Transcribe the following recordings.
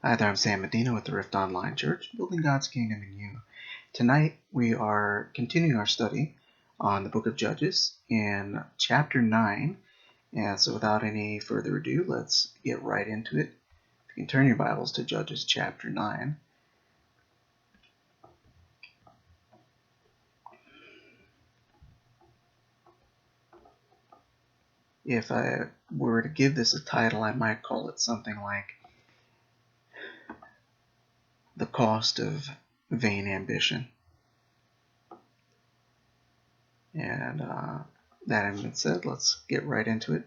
Hi there, I'm Sam Medina with the Rift Online Church, building God's kingdom in you. Tonight we are continuing our study on the book of Judges in chapter 9. And so without any further ado, let's get right into it. You can turn your Bibles to Judges chapter 9. If I were to give this a title, I might call it something like The Cost of Vain Ambition. And that having been said, let's get right into it.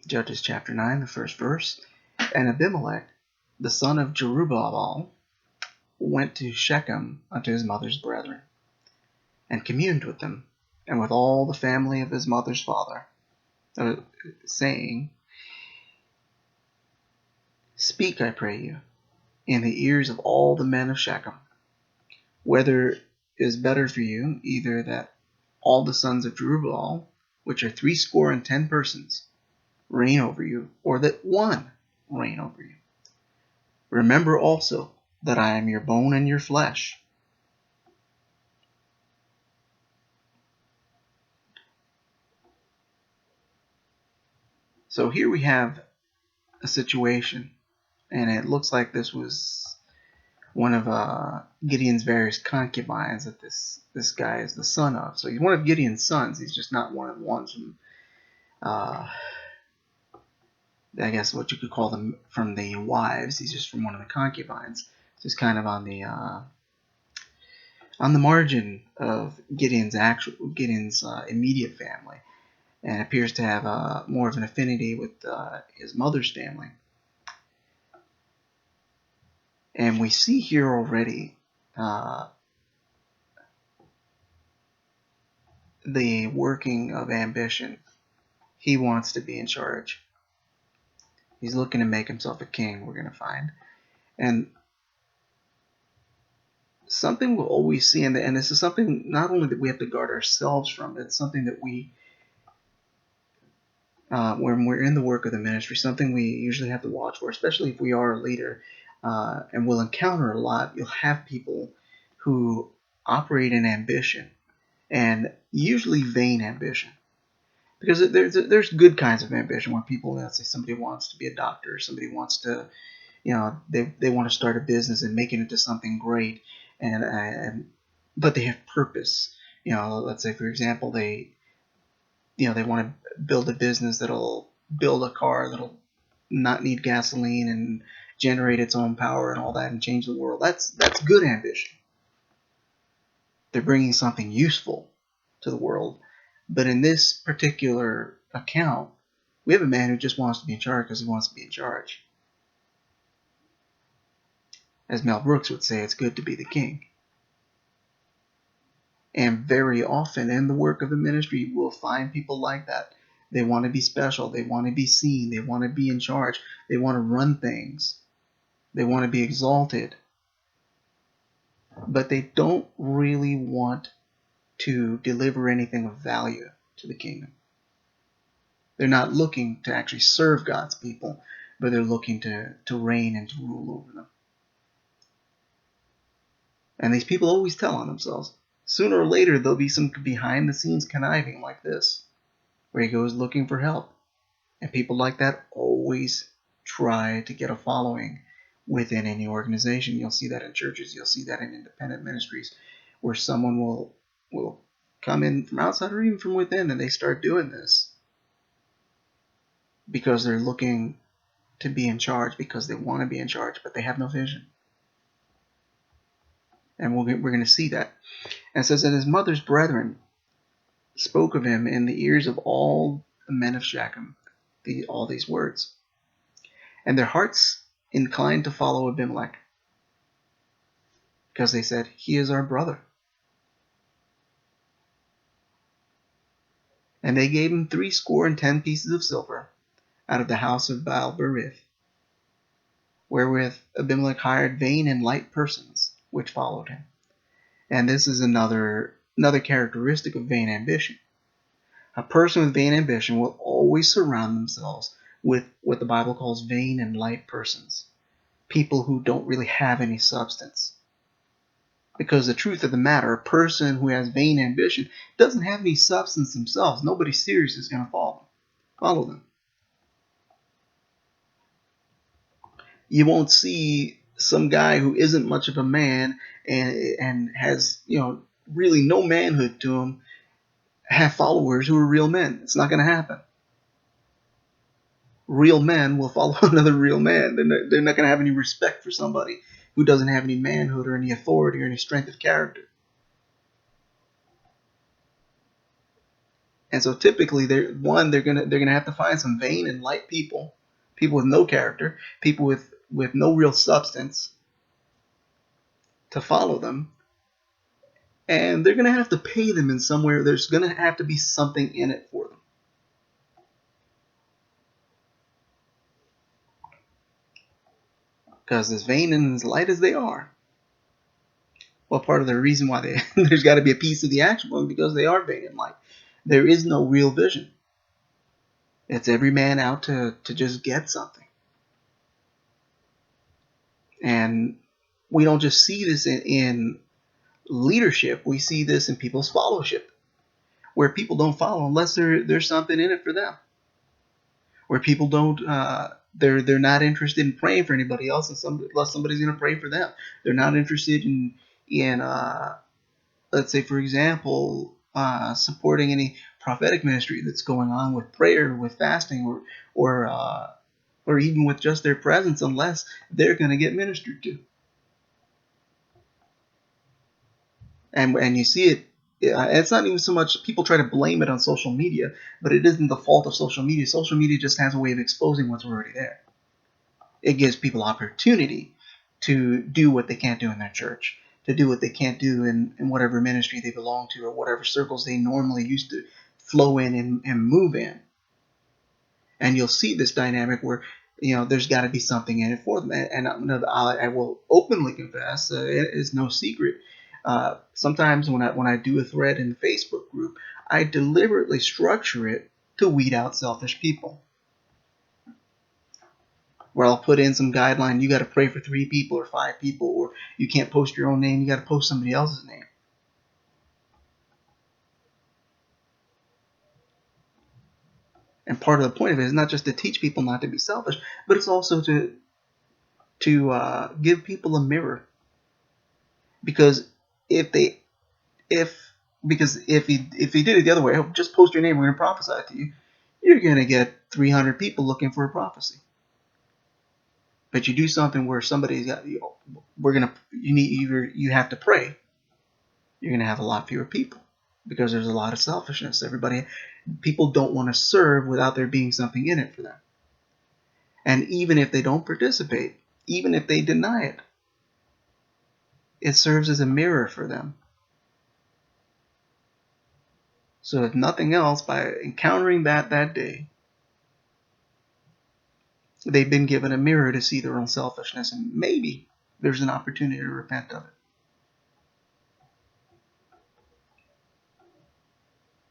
Judges chapter 9, the first verse. And Abimelech, the son of Jerubbaal, went to Shechem unto his mother's brethren, and communed with them, and with all the family of his mother's father, saying, Speak, I pray you, in the ears of all the men of Shechem, whether it is better for you, either that all the sons of Jerubbaal, which are 70 persons, reign over you, or that one reign over you. Remember also that I am your bone and your flesh. So here we have a situation, and it looks like this was one of Gideon's various concubines that this guy is the son of. So he's one of Gideon's sons. He's just not one of the ones from, I guess what you could call them from the wives. He's just from one of the concubines. Just kind of on the margin of Gideon's immediate family, and appears to have more of an affinity with his mother's family. And we see here already the working of ambition. He wants to be in charge. He's looking to make himself a king, we're going to find. And something we'll always see, and this is something not only that we have to guard ourselves from, it's something that we, when we're in the work of the ministry, something we usually have to watch for, especially if we are a leader, and we'll encounter a lot. You'll have people who operate in ambition, and usually vain ambition. Because there's good kinds of ambition where people, let's say somebody wants to be a doctor, somebody wants to, they want to start a business and make it into something great, but they have purpose. Let's say for example they want to build a business that'll build a car that'll not need gasoline and generate its own power and all that and change the world. That's good ambition. They're bringing something useful to the world. But in this particular account, we have a man who just wants to be in charge because he wants to be in charge. As Mel Brooks would say, it's good to be the king. And very often in the work of the ministry, we'll find people like that. They want to be special. They want to be seen. They want to be in charge. They want to run things. They want to be exalted. But they don't really want to deliver anything of value to the kingdom. They're not looking to actually serve God's people, but they're looking to reign and to rule over them. And these people always tell on themselves. Sooner or later, there'll be some behind-the-scenes conniving like this, where he goes looking for help. And people like that always try to get a following within any organization. You'll see that in churches. You'll see that in independent ministries, where someone will come in from outside or even from within, and they start doing this because they're looking to be in charge, because they want to be in charge, but they have no vision. And we're going to see that. And it says that his mother's brethren spoke of him in the ears of all the men of Shechem, all these words. And their hearts inclined to follow Abimelech, because they said, he is our brother. And they gave him 70 pieces of silver out of the house of Baal-berith, wherewith Abimelech hired vain and light persons, which followed him. And this is another characteristic of vain ambition. A person with vain ambition will always surround themselves with what the Bible calls vain and light persons. people who don't really have any substance. Because the truth of the matter, a person who has vain ambition doesn't have any substance themselves. Nobody serious is going to follow them. You won't see some guy who isn't much of a man and has, really no manhood to him have followers who are real men. It's not going to happen. Real men will follow another real man. They're not going to have any respect for somebody who doesn't have any manhood or any authority or any strength of character. And so typically, they're gonna have to find some vain and light people with no character, people with no real substance to follow them, and they're gonna have to pay them in somewhere. There's gonna have to be something in it for them. Because as vain and as light as they are, well, part of the reason why there's got to be a piece of the action point because they are vain and light. There is no real vision. It's every man out to just get something. And we don't just see this in leadership. We see this in people's followership, where people don't follow unless there's something in it for them. Where people don't, they're not interested in praying for anybody else unless somebody's going to pray for them. They're not interested in let's say, for example, supporting any prophetic ministry that's going on with prayer, with fasting, or even with just their presence, unless they're going to get ministered to. And you see it. It's not even so much people try to blame it on social media, but it isn't the fault of social media. Social media just has a way of exposing what's already there. It gives people opportunity to do what they can't do in their church, to do what they can't do in whatever ministry they belong to or whatever circles they normally used to flow in and move in. And you'll see this dynamic where, there's got to be something in it for them. And I will openly confess, it is no secret. Sometimes when I do a thread in the Facebook group, I deliberately structure it to weed out selfish people. Where I'll put in some guideline, you got to pray for 3 people or 5 people, or you can't post your own name, you got to post somebody else's name. And part of the point of it is not just to teach people not to be selfish, but it's also to give people a mirror. Because if he did it the other way, just post your name, we're going to prophesy to you, you're going to get 300 people looking for a prophecy. But you do something where somebody's got, you have to pray, you're going to have a lot fewer people because there's a lot of selfishness. People don't want to serve without there being something in it for them. And even if they don't participate, even if they deny it, it serves as a mirror for them. So if nothing else, by encountering that day, they've been given a mirror to see their own selfishness, and maybe there's an opportunity to repent of it.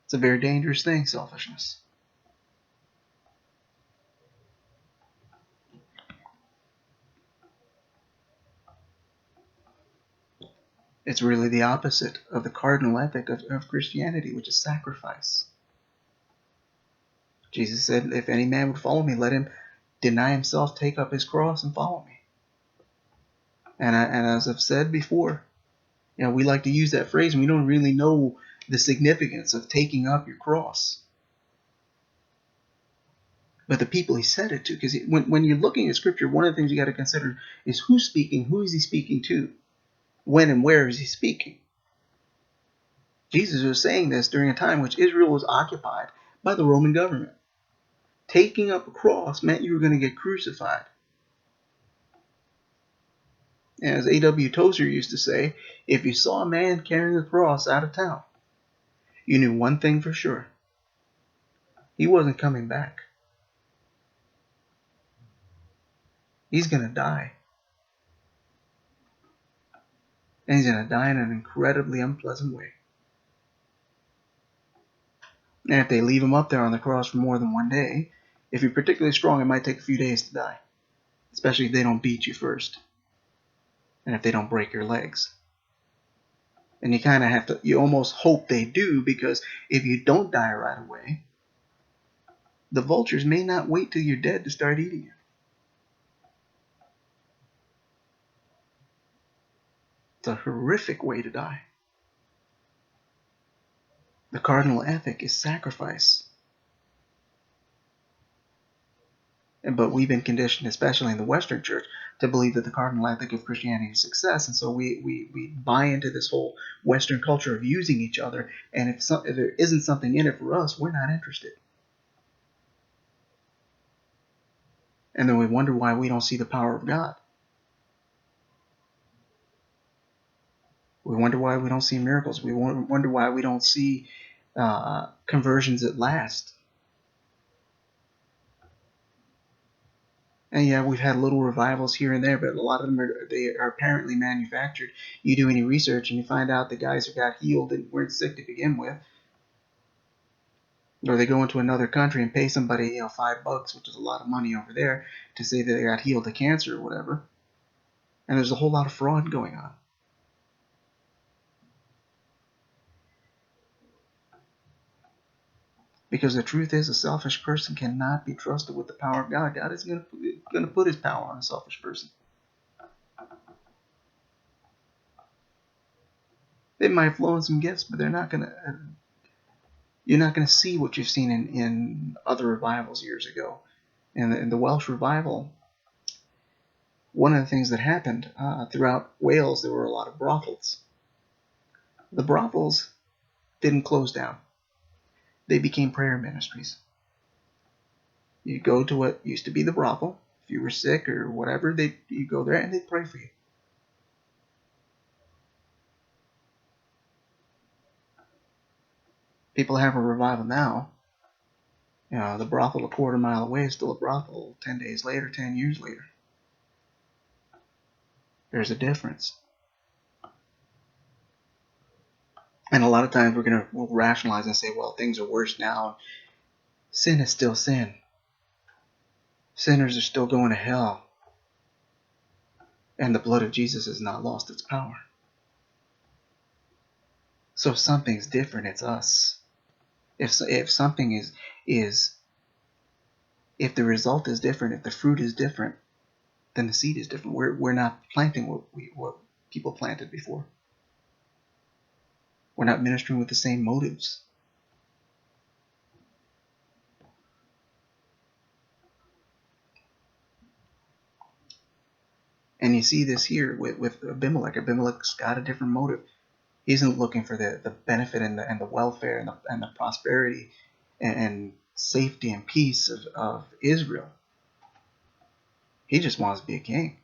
It's a very dangerous thing, selfishness. It's really the opposite of the cardinal ethic of Christianity, which is sacrifice. Jesus said, if any man would follow me, let him deny himself, take up his cross, and follow me. And as I've said before, we like to use that phrase and we don't really know the significance of taking up your cross. But the people he said it to, because when you're looking at Scripture, one of the things you got to consider is who's speaking, who is he speaking to, when and where is he speaking. Jesus was saying this during a time which Israel was occupied by the Roman government. Taking up a cross meant you were going to get crucified. As A.W. Tozer used to say, if you saw a man carrying a cross out of town, you knew one thing for sure. He wasn't coming back. He's going to die. And he's going to die in an incredibly unpleasant way. And if they leave him up there on the cross for more than one day, if you're particularly strong, it might take a few days to die. especially if they don't beat you first and if they don't break your legs. And you kind of have to, you almost hope they do, because if you don't die right away, the vultures may not wait till you're dead to start eating you. It's a horrific way to die. The cardinal ethic is sacrifice. But we've been conditioned, especially in the Western church, to believe that the cardinal ethic of Christianity is success. And so we buy into this whole Western culture of using each other. And if there isn't something in it for us, we're not interested. And then we wonder why we don't see the power of God. We wonder why we don't see miracles. We wonder why we don't see conversions that last. And yeah, we've had little revivals here and there, but a lot of them are apparently manufactured. You do any research and you find out the guys who got healed and weren't sick to begin with, or they go into another country and pay somebody $5, which is a lot of money over there, to say that they got healed of cancer or whatever. And there's a whole lot of fraud going on. Because the truth is, a selfish person cannot be trusted with the power of God. God is going to put his power on a selfish person. They might flow in some gifts, but you're not going to see what you've seen in other revivals years ago. In the Welsh revival, one of the things that happened throughout Wales, there were a lot of brothels. The brothels didn't close down. They became prayer ministries. You go to what used to be the brothel. If you were sick or whatever, you go there and they'd pray for you. People have a revival now. The brothel a quarter mile away is still a brothel 10 days later, 10 years later. There's a difference. And a lot of times we'll rationalize and say, well, things are worse now. Sin is still sin. Sinners are still going to hell. And the blood of Jesus has not lost its power. So if something's different, it's us. If something if the result is different, if the fruit is different, then the seed is different. We're not planting what people planted before. We're not ministering with the same motives. And you see this here with Abimelech. Abimelech's got a different motive. He isn't looking for the benefit and the welfare and the prosperity and safety and peace of Israel. He just wants to be a king.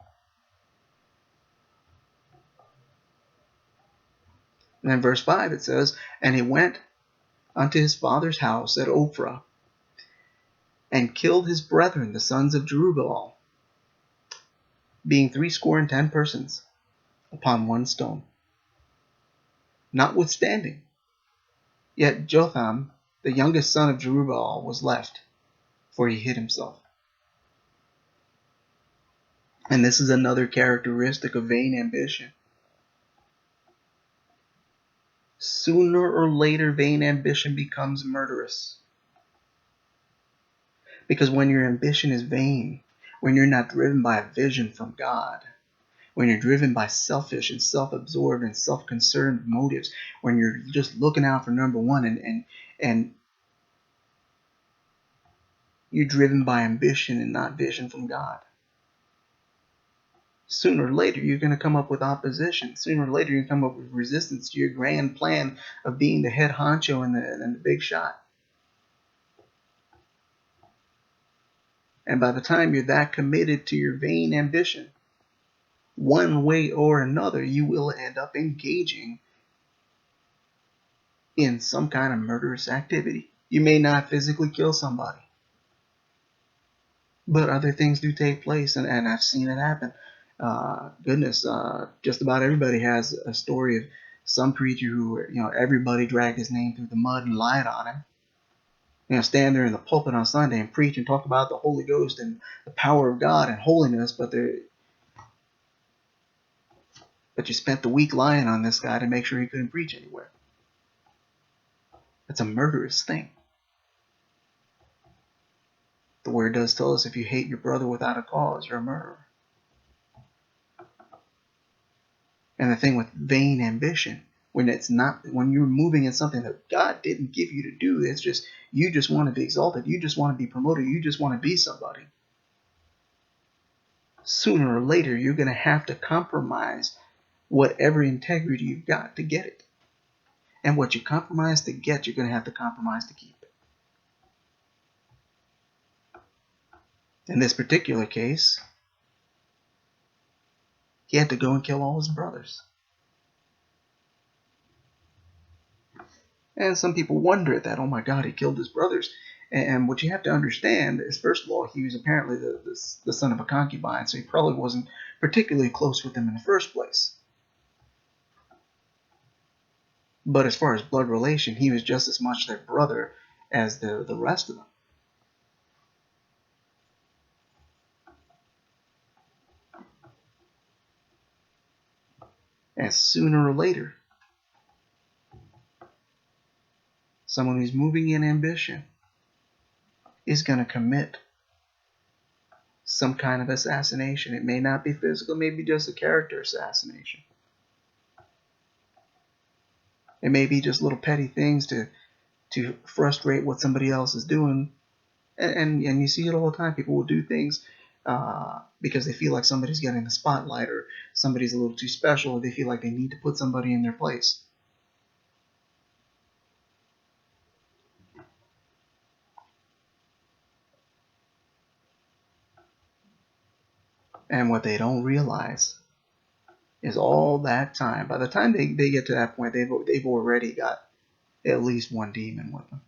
And then verse 5 it says, and he went unto his father's house at Ophrah, and killed his brethren, the sons of Jerubbaal, being 70 persons, upon one stone. Notwithstanding, yet Jotham, the youngest son of Jerubbaal, was left, for he hid himself. And this is another characteristic of vain ambition. Sooner or later, vain ambition becomes murderous. Because when your ambition is vain, when you're not driven by a vision from God, when you're driven by selfish and self-absorbed and self-concerned motives, when you're just looking out for number one and you're driven by ambition and not vision from God, sooner or later you're going to come up with opposition. Sooner or later you're going to come up with resistance to your grand plan of being the head honcho and the big shot. And by the time you're that committed to your vain ambition, one way or another, you will end up engaging in some kind of murderous activity. You may not physically kill somebody, but other things do take place, and I've seen it happen. Just about everybody has a story of some preacher who, everybody dragged his name through the mud and lied on him. stand there in the pulpit on Sunday and preach and talk about the Holy Ghost and the power of God and holiness, but you spent the week lying on this guy to make sure he couldn't preach anywhere. That's a murderous thing. The word does tell us if you hate your brother without a cause, you're a murderer. And the thing with vain ambition, when you're moving in something that God didn't give you to do, it's just, you just want to be exalted, you just want to be promoted, you just want to be somebody. Sooner or later, you're going to have to compromise whatever integrity you've got to get it. And what you compromise to get, you're going to have to compromise to keep. In this particular case, he had to go and kill all his brothers. And some people wonder that, oh my God, he killed his brothers. And what you have to understand is, first of all, he was apparently the son of a concubine, so he probably wasn't particularly close with them in the first place. But as far as blood relation, he was just as much their brother as the rest of them. And sooner or later, someone who's moving in ambition is going to commit some kind of assassination. It may not be physical, maybe just a character assassination. It may be just little petty things to frustrate what somebody else is doing. And you see it all the time. People will do things because they feel like somebody's getting the spotlight, or somebody's a little too special, or they feel like they need to put somebody in their place. And what they don't realize is all that time, by the time they get to that point, they've already got at least one demon with them.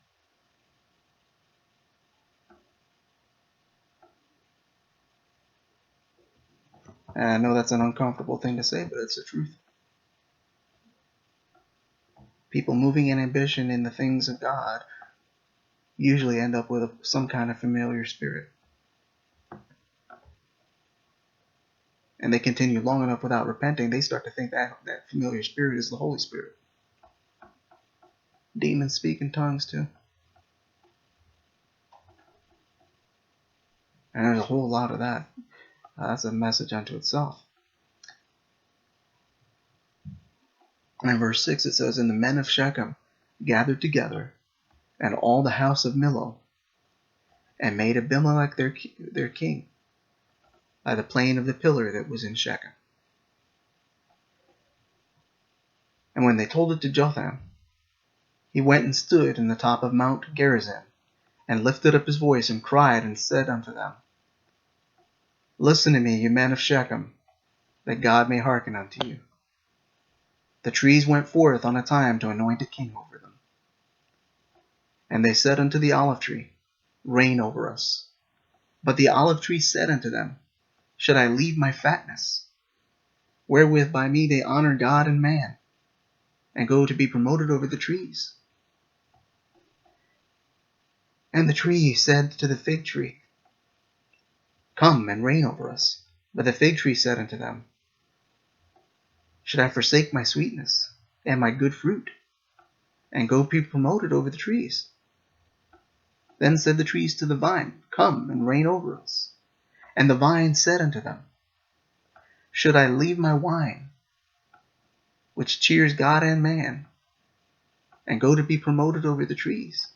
And I know that's an uncomfortable thing to say, but it's the truth. People moving in ambition in the things of God usually end up with some kind of familiar spirit. And they continue long enough without repenting, they start to think that familiar spirit is the Holy Spirit. Demons speak in tongues too. And there's a whole lot of that. That's a message unto itself. And in verse 6 it says, and the men of Shechem gathered together, and all the house of Millo, and made Abimelech their king, by the plain of the pillar that was in Shechem. And when they told it to Jotham, he went and stood in the top of Mount Gerizim, and lifted up his voice, and cried, and said unto them, listen to me, you men of Shechem, that God may hearken unto you. The trees went forth on a time to anoint a king over them. And they said unto the olive tree, reign over us. But the olive tree said unto them, should I leave my fatness, wherewith by me they honor God and man, and go to be promoted over the trees? And the tree said to the fig tree, come and reign over us. But the fig tree said unto them, should I forsake my sweetness and my good fruit, and go be promoted over the trees? Then said the trees to the vine, come and reign over us. And the vine said unto them, should I leave my wine, which cheers God and man, and go to be promoted over the trees?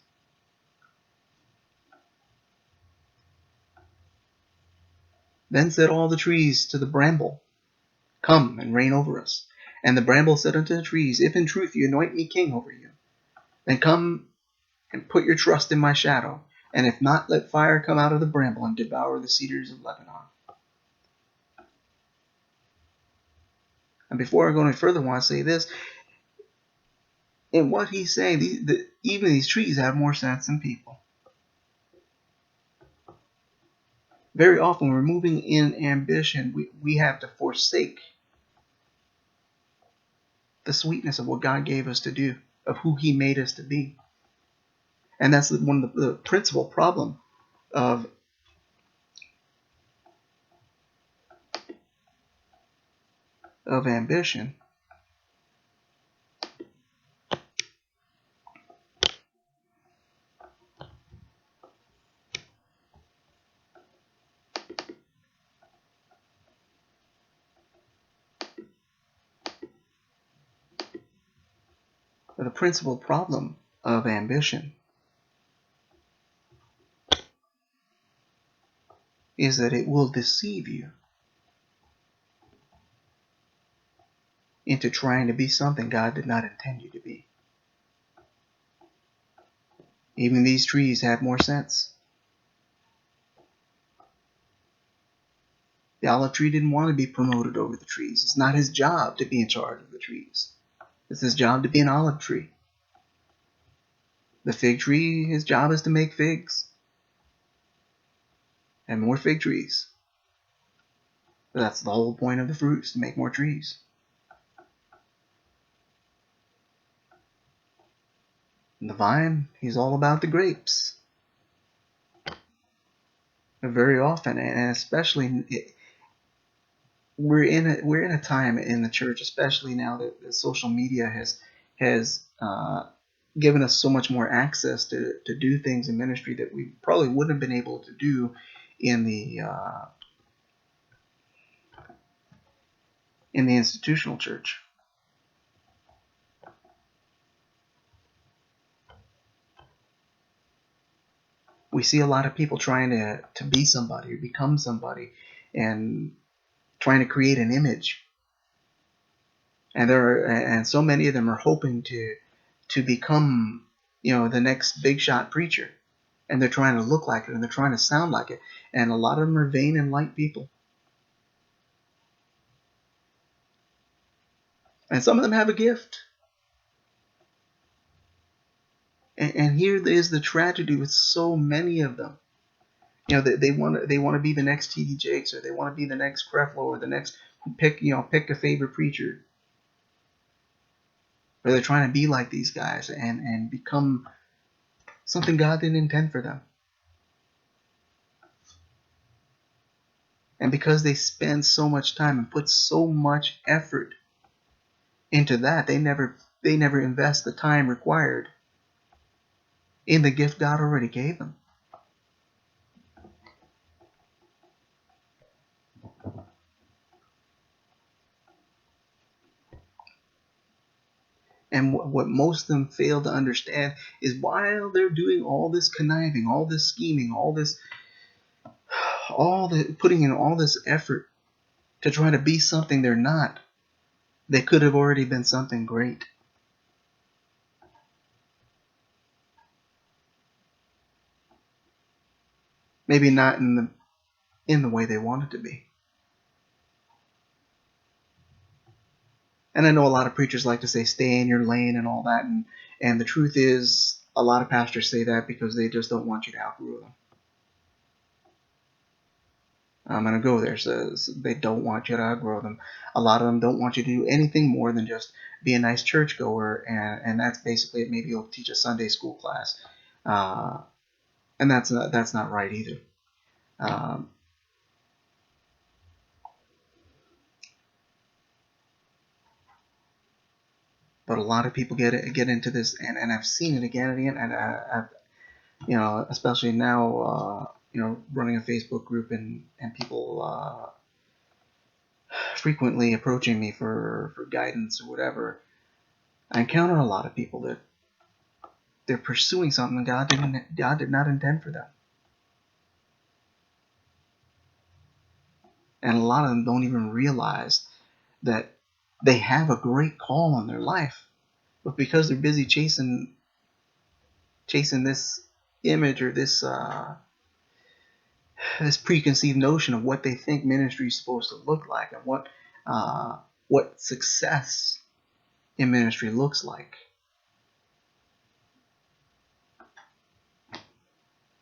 Then said all the trees to the bramble, come and reign over us. And the bramble said unto the trees, if in truth you anoint me king over you, then come and put your trust in my shadow. And if not, let fire come out of the bramble and devour the cedars of Lebanon. And before I go any further, I want to say this. In what he's saying, even these trees have more sense than people. Very often, when we're moving in ambition, we have to forsake the sweetness of what God gave us to do, of who he made us to be. And that's one of the principal problem of ambition. The principal problem of ambition is that it will deceive you into trying to be something God did not intend you to be. Even these trees have more sense. The olive tree didn't want to be promoted over the trees. It's not his job to be in charge of the trees. It's his job to be an olive tree. The fig tree, his job is to make figs. And more fig trees. That's the whole point of the fruits, to make more trees. And the vine, he's all about the grapes. Very often, and especially, we're in a time in the church, especially now that social media has given us so much more access to do things in ministry that we probably wouldn't have been able to do in the institutional church. We see a lot of people trying to be somebody or become somebody and trying to create an image. And so many of them are hoping to become, the next big shot preacher. And they're trying to look like it and they're trying to sound like it. And a lot of them are vain and light people. And some of them have a gift. And here is the tragedy with so many of them. They want to be the next T.D. Jakes, or they want to be the next Creflo, or the next pick a favorite preacher. Or they're trying to be like these guys and become something God didn't intend for them. And because they spend so much time and put so much effort into that, they never invest the time required in the gift God already gave them. And what most of them fail to understand is while they're doing all this conniving, all this scheming, putting in all this effort to try to be something they're not, they could have already been something great. Maybe not in the way they wanted to be. And I know a lot of preachers like to say, stay in your lane and all that. And the truth is, a lot of pastors say that because they just don't want you to outgrow them. I'm going to go there. So they don't want you to outgrow them. A lot of them don't want you to do anything more than just be a nice churchgoer. And that's basically it. Maybe you'll teach a Sunday school class. And that's not right either. But a lot of people get into this, and I've seen it again and again, and I've, especially now, running a Facebook group and people frequently approaching me for guidance or whatever. I encounter a lot of people that they're pursuing something God did not intend for them, and a lot of them don't even realize that they have a great call on their life, but because they're busy chasing this image or this preconceived notion of what they think ministry is supposed to look like and what success in ministry looks like,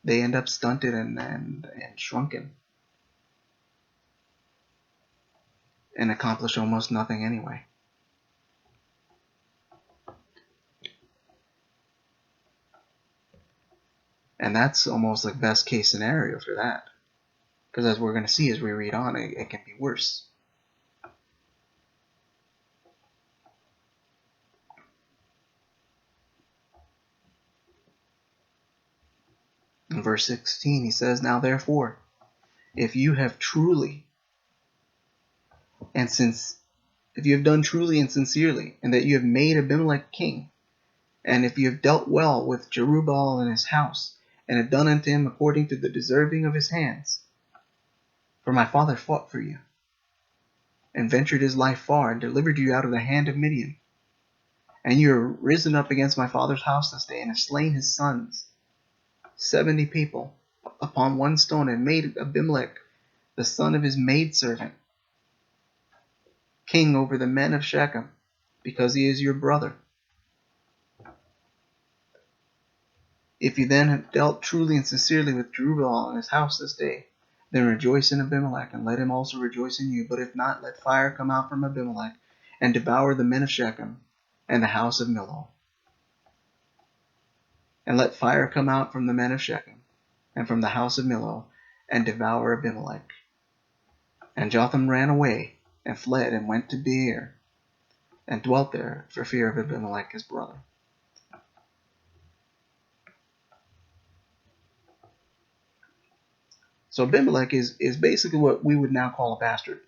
they end up stunted and shrunken and accomplish almost nothing anyway. And that's almost like best case scenario for that. Because as we're going to see as we read on, it can be worse. In verse 16, he says, "Now therefore, if you have truly and if you have done truly and sincerely, and that you have made Abimelech king, and if you have dealt well with Jerubbaal and his house, and have done unto him according to the deserving of his hands, for my father fought for you, and ventured his life far, and delivered you out of the hand of Midian, and you are risen up against my father's house this day, and have slain his sons, 70 people, upon one stone, and made Abimelech, the son of his maidservant, king over the men of Shechem, because he is your brother. If you then have dealt truly and sincerely with Jerubbaal and his house this day, then rejoice in Abimelech, and let him also rejoice in you. But if not, let fire come out from Abimelech, and devour the men of Shechem, and the house of Millo. And let fire come out from the men of Shechem, and from the house of Millo, and devour Abimelech. And Jotham ran away, and fled, and went to Beer, and dwelt there for fear of Abimelech his brother." So Abimelech is basically what we would now call a bastard.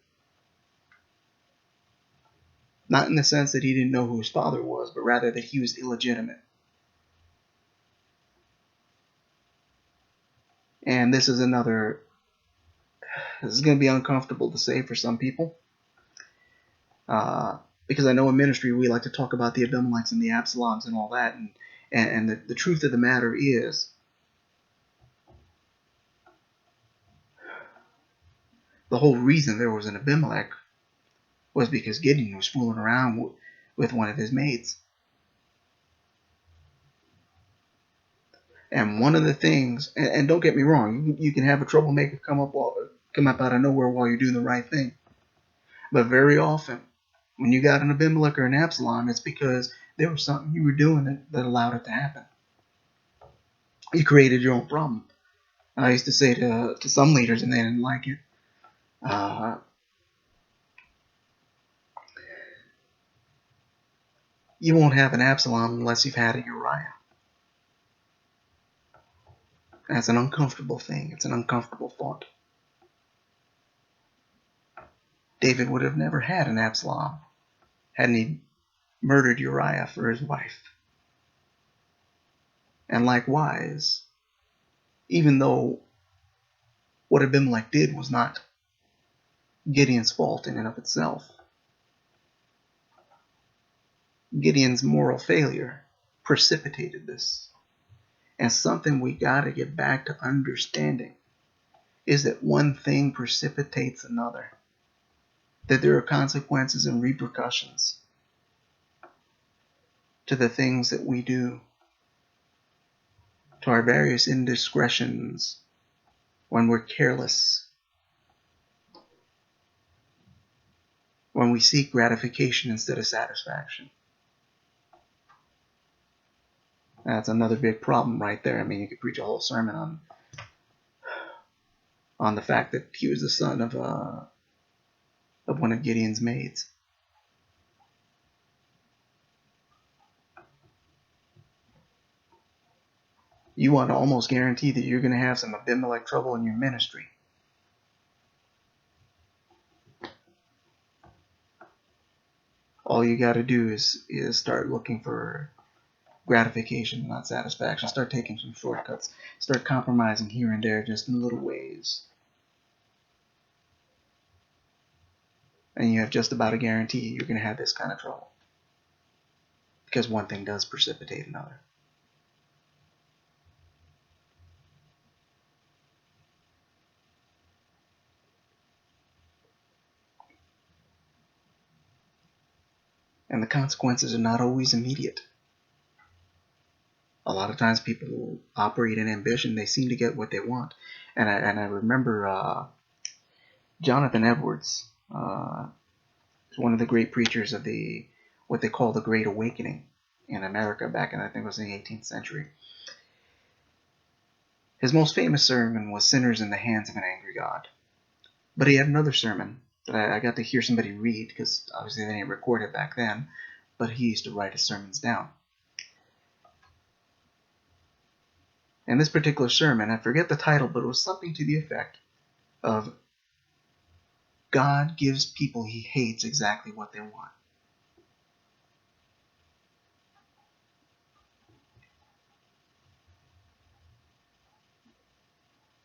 Not in the sense that he didn't know who his father was, but rather that he was illegitimate. And this is going to be uncomfortable to say for some people. Because I know in ministry we like to talk about the Abimelechs and the Absaloms and all that. And the truth of the matter is, the whole reason there was an Abimelech was because Gideon was fooling around with one of his maids. And one of the things, and don't get me wrong, you can have a troublemaker come up out of nowhere while you're doing the right thing. But very often, when you got an Abimelech or an Absalom, it's because there was something you were doing that allowed it to happen. You created your own problem. I used to say to some leaders, and they didn't like it, you won't have an Absalom unless you've had a Uriah. That's an uncomfortable thing. It's an uncomfortable thought. David would have never had an Absalom hadn't he murdered Uriah for his wife. And likewise, even though what Abimelech did was not Gideon's fault in and of itself, Gideon's moral failure precipitated this. And something we got to get back to understanding is that one thing precipitates another. That there are consequences and repercussions to the things that we do, to our various indiscretions when we're careless, when we seek gratification instead of satisfaction. That's another big problem right there. I mean, you could preach a whole sermon on the fact that he was the son of one of Gideon's maids. You want to almost guarantee that you're going to have some Abimelech trouble in your ministry. All you got to do is start looking for gratification, not satisfaction. Start taking some shortcuts. Start compromising here and there just in little ways. And you have just about a guarantee you're going to have this kind of trouble. Because one thing does precipitate another. And the consequences are not always immediate. A lot of times people operate in ambition. They seem to get what they want. And I remember Jonathan Edwards, one of the great preachers of what they call the Great Awakening in America back in, I think it was in the 18th century. His most famous sermon was Sinners in the Hands of an Angry God. But he had another sermon that I got to hear somebody read, because obviously they didn't record it back then, but he used to write his sermons down. And this particular sermon, I forget the title, but it was something to the effect of God gives people he hates exactly what they want.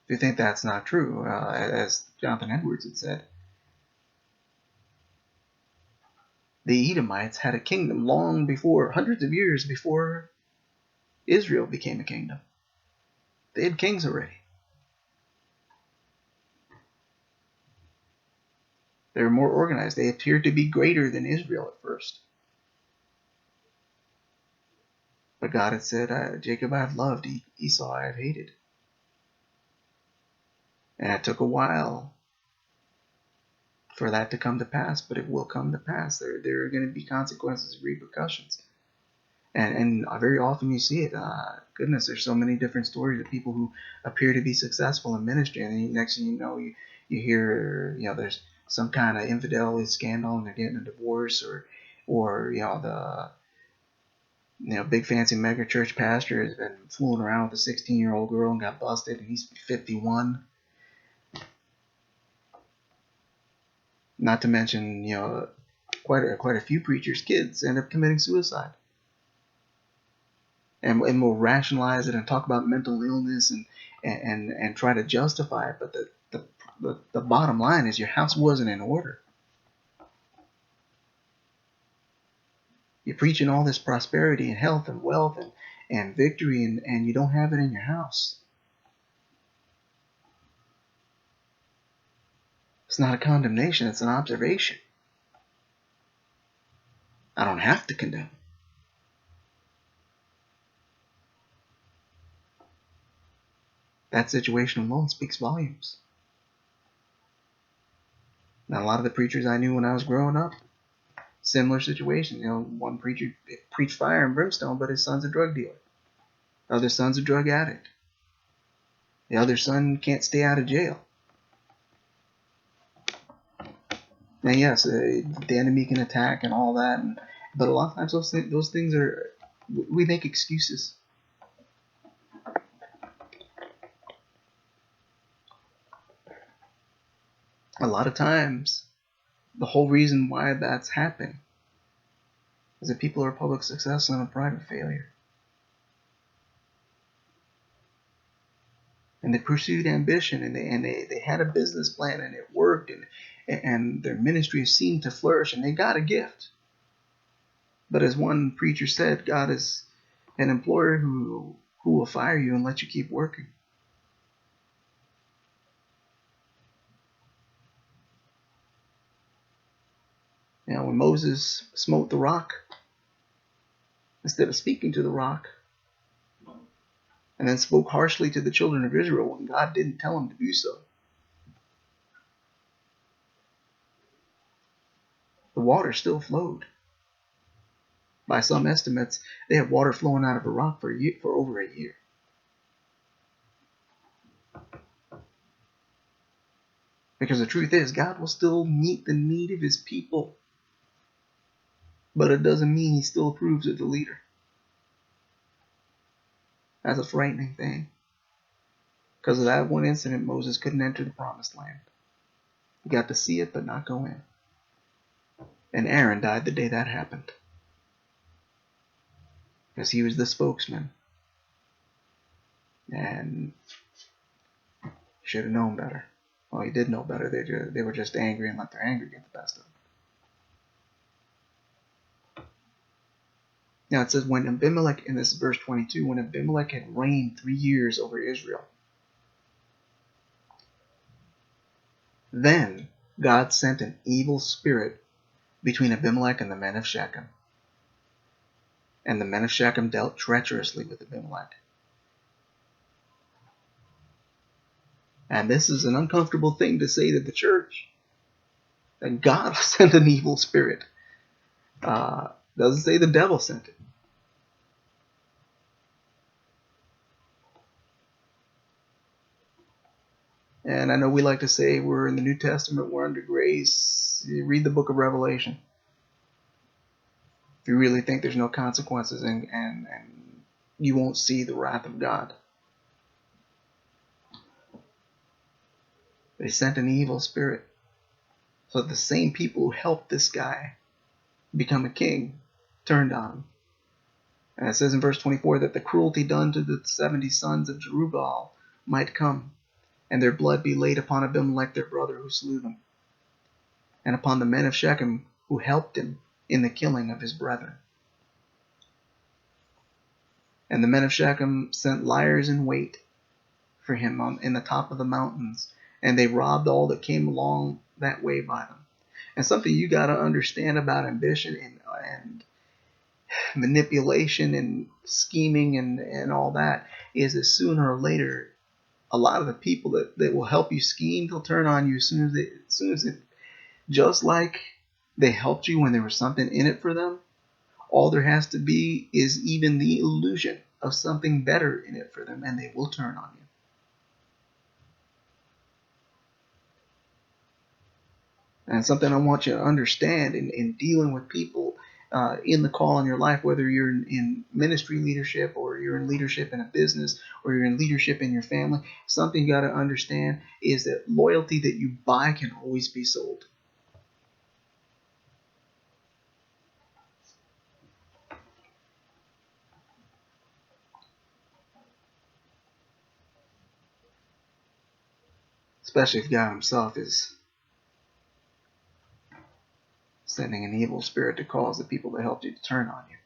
If you think that's not true, as Jonathan Edwards had said, the Edomites had a kingdom long before, hundreds of years before Israel became a kingdom. They had kings already. They were more organized. They appeared to be greater than Israel at first. But God had said, Jacob I have loved, Esau I have hated. And it took a while for that to come to pass, but it will come to pass. There are going to be consequences, repercussions. And very often you see it. Goodness, there's so many different stories of people who appear to be successful in ministry, and then next thing you know, you hear, there's some kind of infidelity scandal, and they're getting a divorce, or the big fancy mega church pastor has been fooling around with a 16-year-old girl and got busted, and he's 51. Not to mention, quite a few preachers' kids end up committing suicide. And we'll rationalize it and talk about mental illness and try to justify it. But the bottom line is your house wasn't in order. You're preaching all this prosperity and health and wealth and victory, and you don't have it in your house. It's not a condemnation, it's an observation. I don't have to condemn. That situation alone speaks volumes. Now, a lot of the preachers I knew when I was growing up, similar situation. One preacher preached fire and brimstone, but his son's a drug dealer. The other son's a drug addict. The other son can't stay out of jail. Now, yes, the enemy can attack and all that, but a lot of times those things are, we make excuses. A lot of times, the whole reason why that's happened is that people are a public success and a private failure. And they pursued ambition, and they had a business plan, and it worked, and their ministry seemed to flourish, and they got a gift. But as one preacher said, God is an employer who will fire you and let you keep working. When Moses smote the rock, instead of speaking to the rock, and then spoke harshly to the children of Israel when God didn't tell him to do so, the water still flowed. By some estimates, they had water flowing out of a rock for over a year. Because the truth is, God will still meet the need of his people. But it doesn't mean he still approves of the leader. That's a frightening thing. Because of that one incident, Moses couldn't enter the promised land. He got to see it, but not go in. And Aaron died the day that happened. Because he was the spokesman. And should have known better. Well, he did know better. They were just angry and let their anger get the best of them. Now it says, when Abimelech, in this verse 22, when Abimelech had reigned 3 years over Israel, then God sent an evil spirit between Abimelech and the men of Shechem. And the men of Shechem dealt treacherously with Abimelech. And this is an uncomfortable thing to say to the church, that God sent an evil spirit. Doesn't say the devil sent it. And I know we like to say we're in the New Testament, we're under grace. You read the book of Revelation. If you really think there's no consequences and you won't see the wrath of God. They sent an evil spirit. So the same people who helped this guy become a king turned on him. And it says in verse 24 that the cruelty done to the 70 sons of Jerubbaal might come, and their blood be laid upon Abimelech their brother who slew them, and upon the men of Shechem who helped him in the killing of his brethren. And the men of Shechem sent liers in wait for him in the top of the mountains, and they robbed all that came along that way by them. And something you got to understand about ambition and manipulation and scheming and all that is that sooner or later, a lot of the people that will help you scheme, they'll turn on you as soon as it, just like they helped you when there was something in it for them. All there has to be is even the illusion of something better in it for them, and they will turn on you. And something I want you to understand in dealing with people in the call in your life, whether you're in ministry leadership or you're in leadership in a business or you're in leadership in your family, something you got to understand is that loyalty that you buy can always be sold. Especially if God himself is sending an evil spirit to cause the people that helped you to turn on you.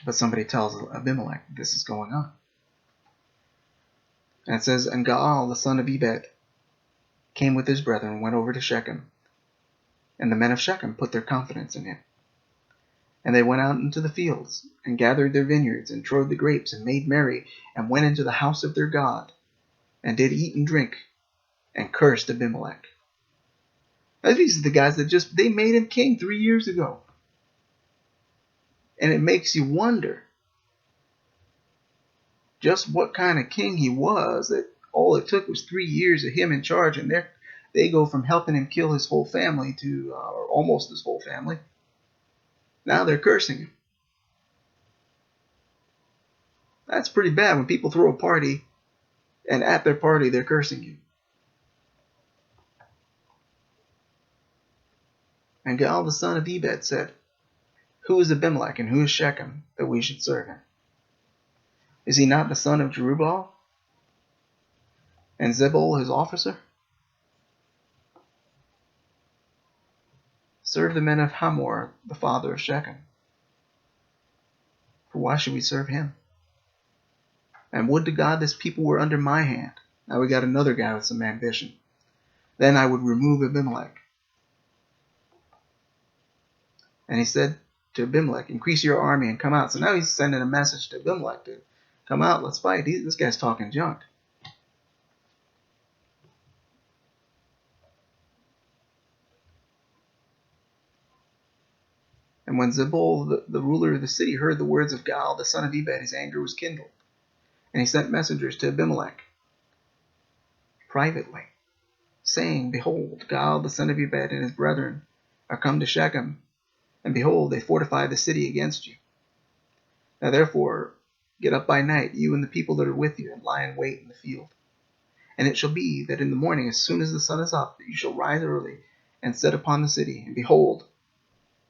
But somebody tells Abimelech this is going on. And it says, and Gaal, the son of Ebed, came with his brethren and went over to Shechem. And the men of Shechem put their confidence in him. And they went out into the fields, and gathered their vineyards, and trode the grapes, and made merry, and went into the house of their God, and did eat and drink, and cursed Abimelech. Now, these are the guys that they made him king 3 years ago. And it makes you wonder just what kind of king he was, that all it took was 3 years of him in charge, and they go from helping him kill his whole family to, or almost his whole family. Now they're cursing him. That's pretty bad when people throw a party, and at their party they're cursing you. And Gaal the son of Ebed said, who is Abimelech, and who is Shechem, that we should serve him? Is he not the son of Jerubbaal, and Zebul his officer? Serve the men of Hamor, the father of Shechem. For why should we serve him? And would to God this people were under my hand. Now we got another guy with some ambition. Then I would remove Abimelech. And he said to Abimelech, increase your army and come out. So now he's sending a message to Abimelech to come out, let's fight. This guy's talking junk. And when Zebul, the ruler of the city, heard the words of Gaal, the son of Ebed, his anger was kindled. And he sent messengers to Abimelech privately, saying, behold, Gaal, the son of Ebed, and his brethren are come to Shechem, and behold, they fortify the city against you. Now therefore, get up by night, you and the people that are with you, and lie in wait in the field. And it shall be that in the morning, as soon as the sun is up, that you shall rise early, and set upon the city. And behold,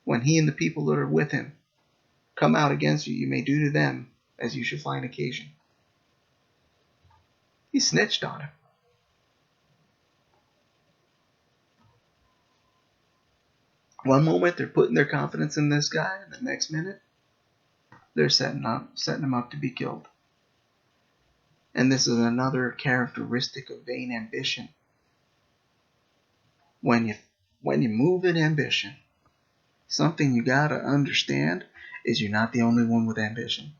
when he and the people that are with him come out against you, you may do to them as you should find occasion. He snitched on him. One moment they're putting their confidence in this guy, and the next minute they're setting him up to be killed. And this is another characteristic of vain ambition. When you move in ambition, something you gotta understand is you're not the only one with ambition.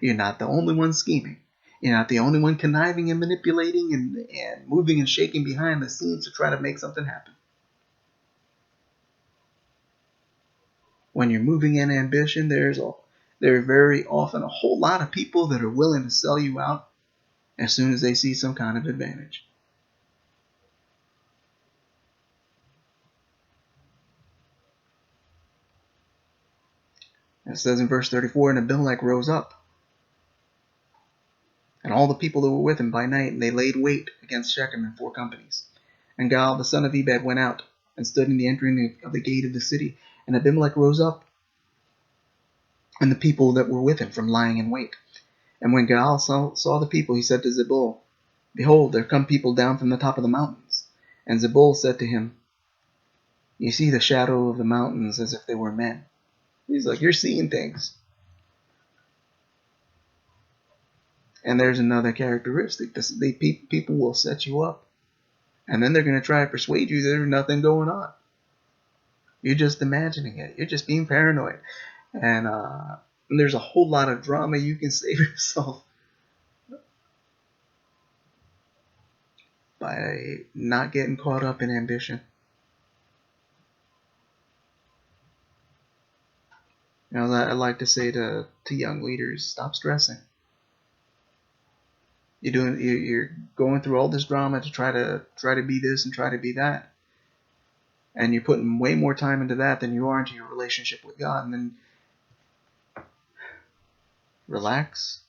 You're not the only one scheming. You're not the only one conniving and manipulating and moving and shaking behind the scenes to try to make something happen. When you're moving in ambition, there's There are very often a whole lot of people that are willing to sell you out as soon as they see some kind of advantage. It says in verse 34, and Abimelech rose up, and all the people that were with him by night, and they laid wait against Shechem in 4 companies. And Gaal the son of Ebed went out, and stood in the entering of the gate of the city. And Abimelech rose up, and the people that were with him, from lying in wait. And when Gaal saw the people, he said to Zebul, behold, there come people down from the top of the mountains. And Zebul said to him, you see the shadow of the mountains as if they were men. He's like, you're seeing things. And there's another characteristic. People will set you up. And then they're going to try to persuade you there's nothing going on. You're just imagining it. You're just being paranoid. And there's a whole lot of drama you can save yourself by not getting caught up in ambition. You know, I like to say to young leaders, stop stressing. You're going through all this drama to try to be this and try to be that, and you're putting way more time into that than you are into your relationship with God. And then relax,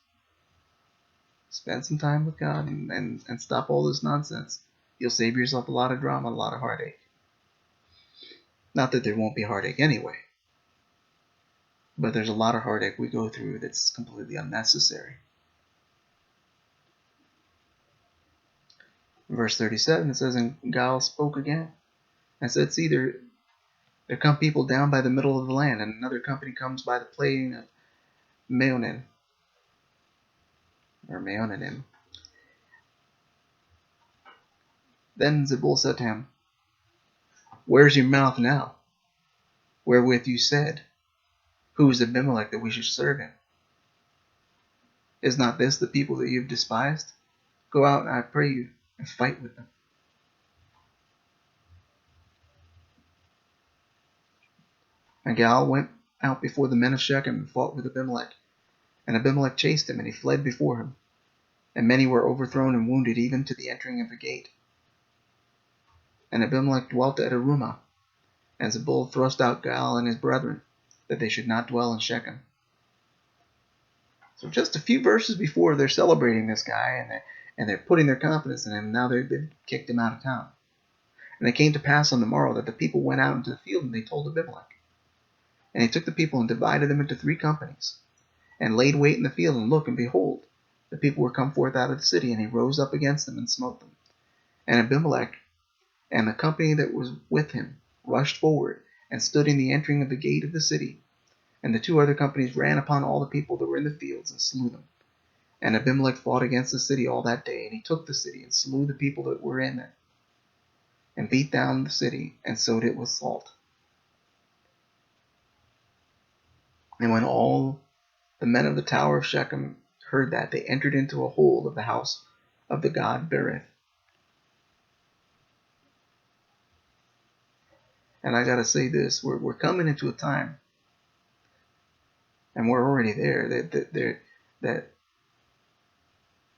spend some time with God, and stop all this nonsense. You'll save yourself a lot of drama, a lot of heartache. Not that there won't be heartache anyway, but there's a lot of heartache we go through that's completely unnecessary. Verse 37, it says, and Gaal spoke again and said, see, there come people down by the middle of the land, and another company comes by the plain of Meonan. Then Zebul said to him, where's your mouth now, wherewith you said, who is Abimelech that we should serve him? Is not this the people that you have despised? Go out, I pray you, and fight with them. And Gaal went out before the men of Shechem and fought with Abimelech. And Abimelech chased him, and he fled before him. And many were overthrown and wounded, even to the entering of the gate. And Abimelech dwelt at Arumah. And Zebul thrust out Gaal and his brethren, that they should not dwell in Shechem. So just a few verses before, they're celebrating this guy, and they're putting their confidence in him. Now they've kicked him out of town. And it came to pass on the morrow that the people went out into the field, and they told Abimelech. And he took the people and divided them into 3 companies, and laid wait in the field, and look, and behold, the people were come forth out of the city, and he rose up against them and smote them. And Abimelech and the company that was with him rushed forward, and stood in the entering of the gate of the city. And the 2 other companies ran upon all the people that were in the fields, and slew them. And Abimelech fought against the city all that day, and he took the city, and slew the people that were in it, and beat down the city, and sowed it with salt. And when all the men of the tower of Shechem heard that, they entered into a hole of the house of the god Berith. And I gotta say this, we're coming into a time, and we're already there, that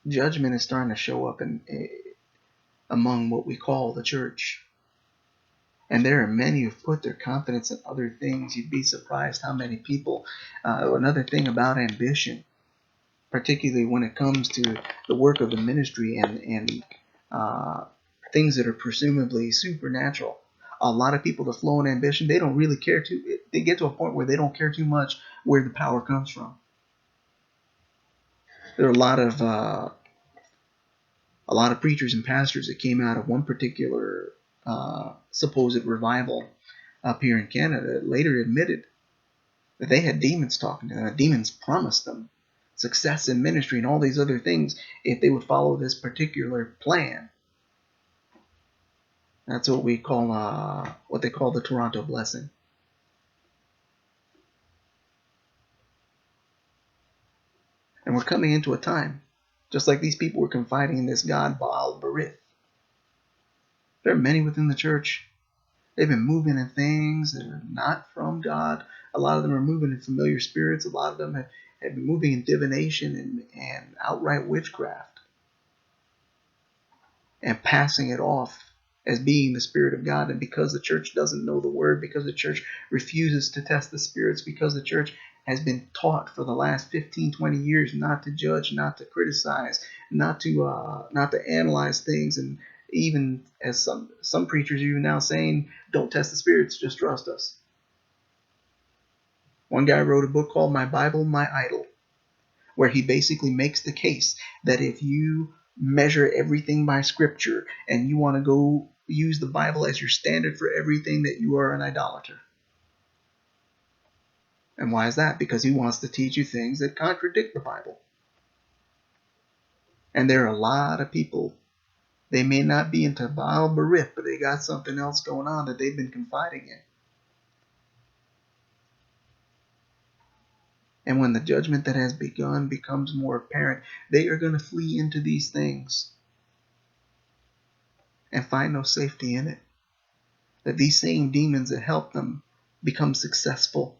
judgment is starting to show up among what we call the church. And there are many who've put their confidence in other things. You'd be surprised how many people. Another thing about ambition, particularly when it comes to the work of the ministry and things that are presumably supernatural. A lot of people that flow in ambition, they don't really care they get to a point where they don't care too much where the power comes from. There are a lot of preachers and pastors that came out of one particular supposed revival up here in Canada that later admitted that they had demons talking to them. Demons promised them success in ministry and all these other things if they would follow this particular plan. That's what we call what they call the Toronto blessing. And we're coming into a time, just like these people were confiding in this god Baal Berith. There are many within the church They've been moving in things that are not from God. A lot of them are moving in familiar spirits. A lot of them have been moving in divination and outright witchcraft, and passing it off as being the Spirit of God. And because the church doesn't know the Word, because the church refuses to test the spirits, because the church has been taught for the last 15, 20 years not to judge, not to criticize, not to analyze things, and even as some preachers are even now saying, don't test the spirits, just trust us. One guy wrote a book called My Bible, My Idol, where he basically makes the case that if you measure everything by Scripture and you want to go use the Bible as your standard for everything, that you are an idolater. And why is that? Because he wants to teach you things that contradict the Bible. And there are a lot of people, they may not be into Baal Barith, but they got something else going on that they've been confiding in. And when the judgment that has begun becomes more apparent, they are going to flee into these things and find no safety in it. That these same demons that help them become successful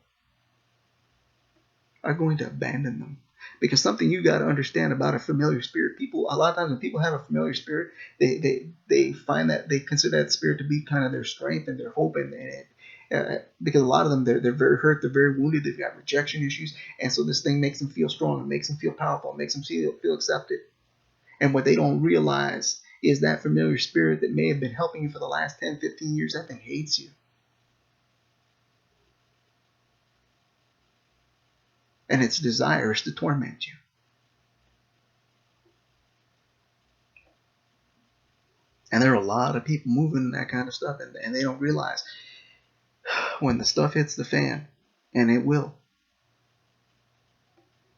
are going to abandon them. Because something you got to understand about a familiar spirit, people, a lot of times when people have a familiar spirit, they find that they consider that spirit to be kind of their strength and their hope, and because a lot of them, they're very hurt, they're very wounded, they've got rejection issues, and so this thing makes them feel strong, it makes them feel powerful, it makes them feel accepted. And what they don't realize is that familiar spirit that may have been helping you for the last 10, 15 years, that thing hates you. And its desire is to torment you. And there are a lot of people moving that kind of stuff, and they don't realize when the stuff hits the fan, and it will,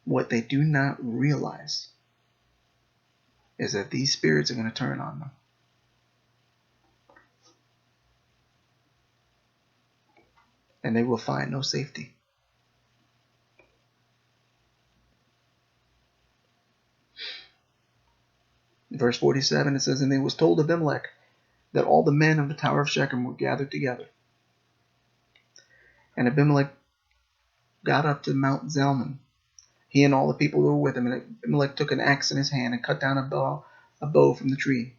what they do not realize is that these spirits are going to turn on them. And they will find no safety. In verse 47, it says, and it was told Abimelech that all the men of the tower of Shechem were gathered together. And Abimelech got up to Mount Zalmon, he and all the people who were with him. And Abimelech took an axe in his hand and cut down a bow from the tree,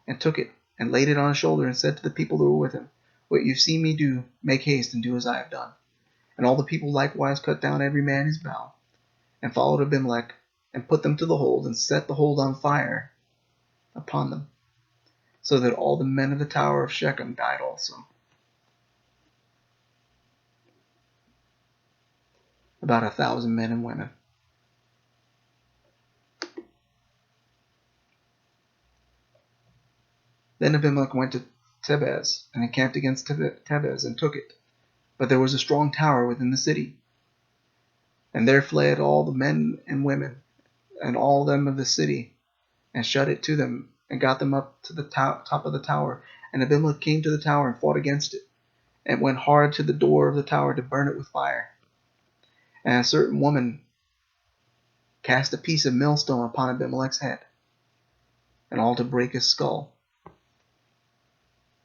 and took it and laid it on his shoulder, and said to the people who were with him, what you see me do, make haste and do as I have done. And all the people likewise cut down every man his bow, and followed Abimelech, and put them to the hold, and set the hold on fire upon them, so that all the men of the tower of Shechem died also. About 1,000 men and women. Then Abimelech went to Tebez, and encamped against Tebez, and took it. But there was a strong tower within the city. And there fled all the men and women, and all them of the city, and shut it to them, and got them up to the top of the tower. And Abimelech came to the tower and fought against it, and went hard to the door of the tower to burn it with fire. And a certain woman cast a piece of millstone upon Abimelech's head, and all to break his skull.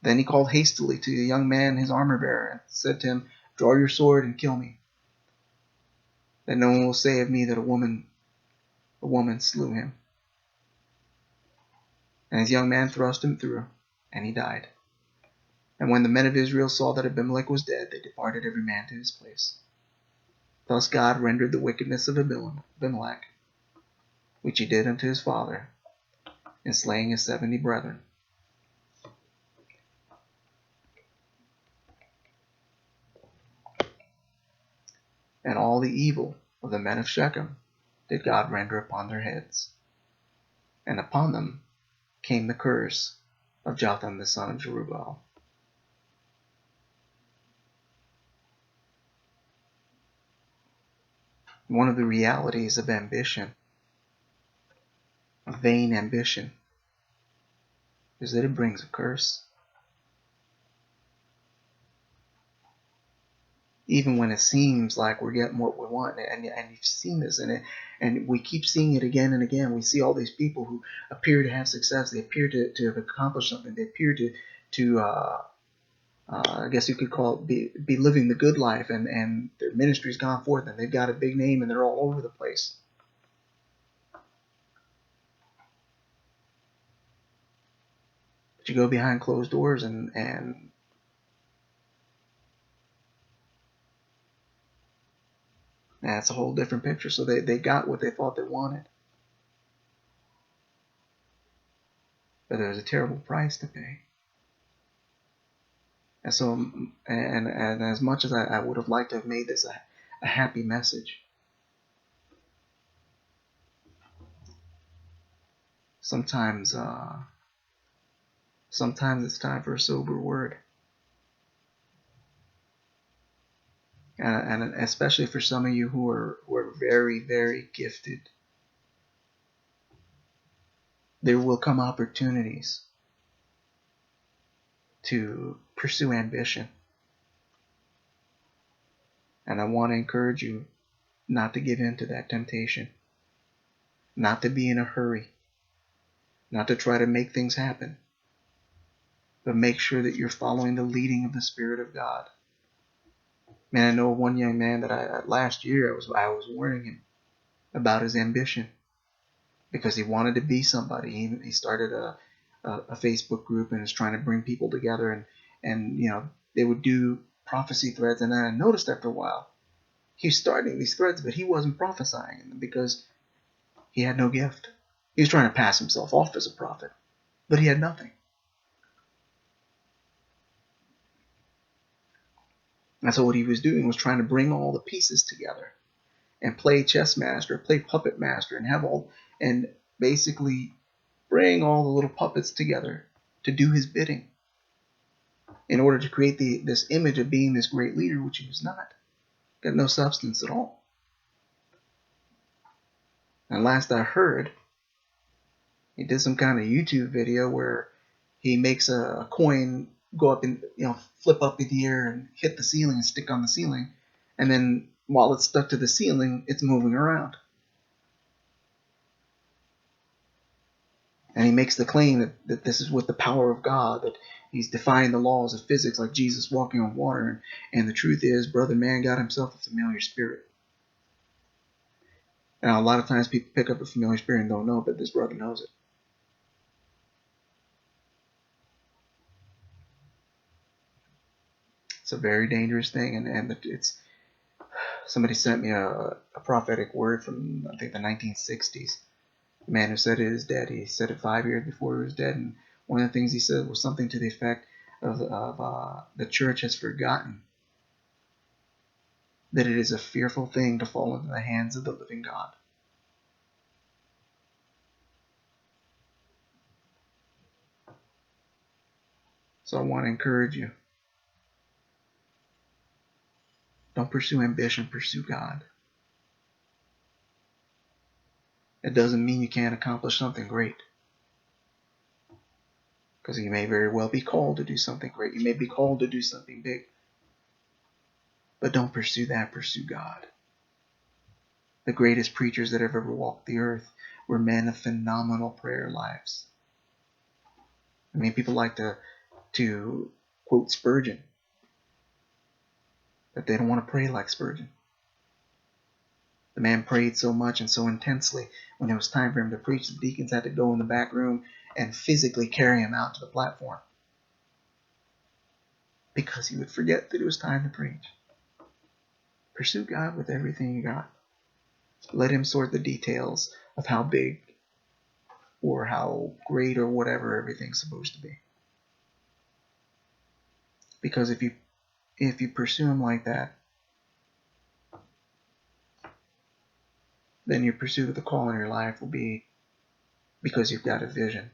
Then he called hastily to the young man, his armor-bearer, and said to him, draw your sword and kill me, that no one will say of me that a woman slew him. And his young man thrust him through, and he died. And when the men of Israel saw that Abimelech was dead, they departed every man to his place. Thus God rendered the wickedness of Abimelech, which he did unto his father, in slaying his 70 brethren. And all the evil of the men of Shechem did God render upon their heads. And upon them came the curse of Jotham the son of Jerubbaal. One of the realities of ambition, of vain ambition, is that it brings a curse. Even when it seems like we're getting what we want, and you've seen this, and we keep seeing it again and again. We see all these people who appear to have success. They appear to have accomplished something. They appear to I guess you could call it be living the good life, and their ministry's gone forth and they've got a big name and they're all over the place. But you go behind closed doors and that's a whole different picture. So they got what they thought they wanted. But there's a terrible price to pay. And so, and as much as I would have liked to have made this a happy message, sometimes it's time for a sober word. And especially for some of you who are very, very gifted, there will come opportunities to pursue ambition. And I want to encourage you not to give in to that temptation, not to be in a hurry, not to try to make things happen, but make sure that you're following the leading of the Spirit of God. Man, I know one young man that last year I was warning him about his ambition because he wanted to be somebody. He started a Facebook group and is trying to bring people together, and they would do prophecy threads, and then I noticed after a while he was starting these threads, but he wasn't prophesying in them because he had no gift. He was trying to pass himself off as a prophet, but he had nothing. And so what he was doing was trying to bring all the pieces together and play chess master, play puppet master, and basically bring all the little puppets together to do his bidding in order to create this image of being this great leader, which he was not. Got no substance at all. And last I heard, he did some kind of YouTube video where he makes a coin go up and flip up in the air and hit the ceiling and stick on the ceiling, and then while it's stuck to the ceiling, it's moving around. And he makes the claim that this is with the power of God, that he's defying the laws of physics like Jesus walking on water. And the truth is, brother man got himself a familiar spirit. Now, a lot of times people pick up a familiar spirit and don't know, but this brother knows it. It's a very dangerous thing, and it's somebody sent me a prophetic word from, I think, the 1960s. The man who said it is dead. He said it 5 years before he was dead, and one of the things he said was something to the effect of the church has forgotten that it is a fearful thing to fall into the hands of the living God. So I want to encourage you. Don't pursue ambition, pursue God. It doesn't mean you can't accomplish something great. Because you may very well be called to do something great. You may be called to do something big. But don't pursue that, pursue God. The greatest preachers that have ever walked the earth were men of phenomenal prayer lives. I mean, people like to quote Spurgeon, but they don't want to pray like Spurgeon. The man prayed so much and so intensely, when it was time for him to preach, the deacons had to go in the back room and physically carry him out to the platform, because he would forget that it was time to preach. Pursue God with everything you got. Let him sort the details of how big or how great or whatever everything's supposed to be. Because if you pursue him like that, then your pursuit of the call in your life will be because you've got a vision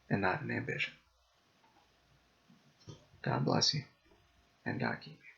and not an ambition. God bless you, and God keep you.